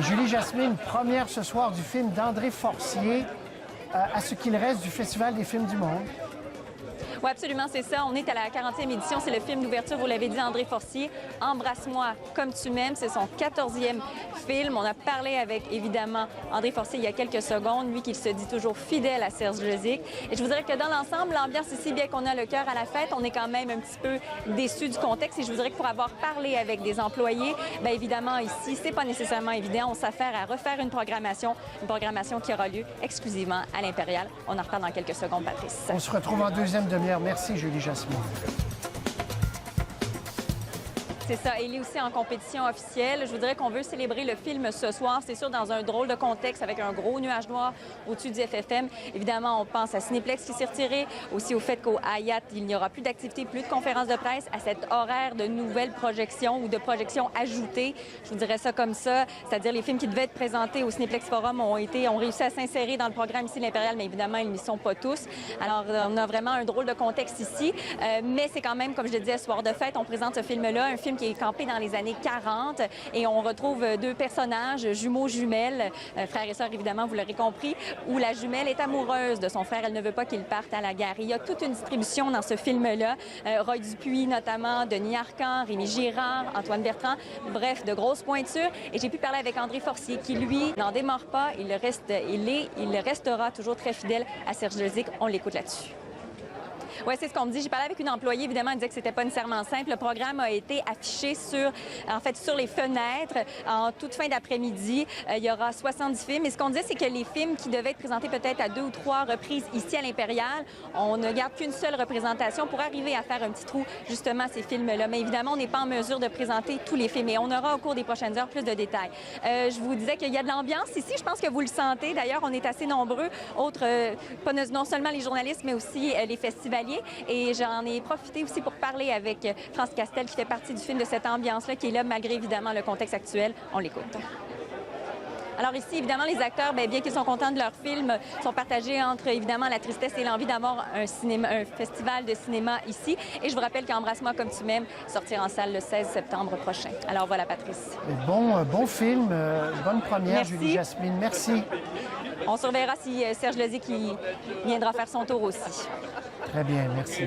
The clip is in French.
Julie Jasmine, première ce soir du film d'André Forcier à ce qu'il reste du Festival des films du monde. Oui, absolument, c'est ça. On est à la 40e édition. C'est le film d'ouverture, vous l'avez dit, André Forcier. Embrasse-moi comme tu m'aimes. C'est son 14e film. On a parlé avec, évidemment, André Forcier il y a quelques secondes, lui qui se dit toujours fidèle à Serge Lezic. Et je vous dirais que dans l'ensemble, l'ambiance ici, bien qu'on a le cœur à la fête, on est quand même un petit peu déçus du contexte. Et je vous dirais que pour avoir parlé avec des employés, bien évidemment, ici, c'est pas nécessairement évident. On s'affaire à refaire une programmation qui aura lieu exclusivement à l'Impérial. On en reparle dans quelques secondes, Patrice. On se retrouve en deuxième demi-heure. Merci, Julie Jasmine. C'est ça. Il est aussi en compétition officielle. Je vous dirais qu'on veut célébrer le film ce soir. C'est sûr, dans un drôle de contexte avec un gros nuage noir au-dessus du FFM. Évidemment, on pense à Cinéplex qui s'est retiré. Aussi au fait qu'au Hayat, il n'y aura plus d'activités, plus de conférences de presse à cet horaire de nouvelles projections ou de projections ajoutées. Je vous dirais ça comme ça. C'est-à-dire les films qui devaient être présentés au Cinéplex Forum ont réussi à s'insérer dans le programme ici, l'Impérial, mais évidemment, ils n'y sont pas tous. Alors, on a vraiment un drôle de contexte ici. Mais c'est quand même, comme je le disais, soir de fête, on présente ce film-là, un film qui est campé dans les années 40 et on retrouve deux personnages, jumeaux, jumelles, frères et sœurs évidemment, vous l'aurez compris, où la jumelle est amoureuse de son frère, elle ne veut pas qu'il parte à la guerre. Il y a toute une distribution dans ce film-là, Roy Dupuis notamment, Denis Arcand, Rémi Girard, Antoine Bertrand, bref, de grosses pointures. Et j'ai pu parler avec André Forcier qui, lui, n'en démord pas, il restera toujours très fidèle à Serge Lezic. On l'écoute là-dessus. Oui, c'est ce qu'on me dit. J'ai parlé avec une employée, évidemment, elle disait que c'était pas nécessairement simple. Le programme a été affiché sur les fenêtres en toute fin d'après-midi. Il y aura 70 films. Et ce qu'on disait, c'est que les films qui devaient être présentés peut-être à 2 ou 3 reprises ici à l'Impérial, on ne garde qu'une seule représentation pour arriver à faire un petit trou, justement, ces films-là. Mais évidemment, on n'est pas en mesure de présenter tous les films. Et on aura au cours des prochaines heures plus de détails. Je vous disais qu'il y a de l'ambiance ici. Je pense que vous le sentez. D'ailleurs, on est assez nombreux. Non seulement les journalistes, mais aussi les festivaliers. Et j'en ai profité aussi pour parler avec France Castel, qui fait partie du film, de cette ambiance-là, qui est là malgré, évidemment, le contexte actuel. On l'écoute. Alors ici, évidemment, les acteurs, bien qu'ils sont contents de leur film, sont partagés entre, évidemment, la tristesse et l'envie d'avoir un festival de cinéma ici. Et je vous rappelle qu'Embrasse-moi comme tu m'aimes sortira en salle le 16 septembre prochain. Alors voilà, Patrice. Bon film, bonne première, Merci. Julie Jasmine. Merci. On surveillera si Serge Lezic viendra faire son tour aussi. Très bien, merci.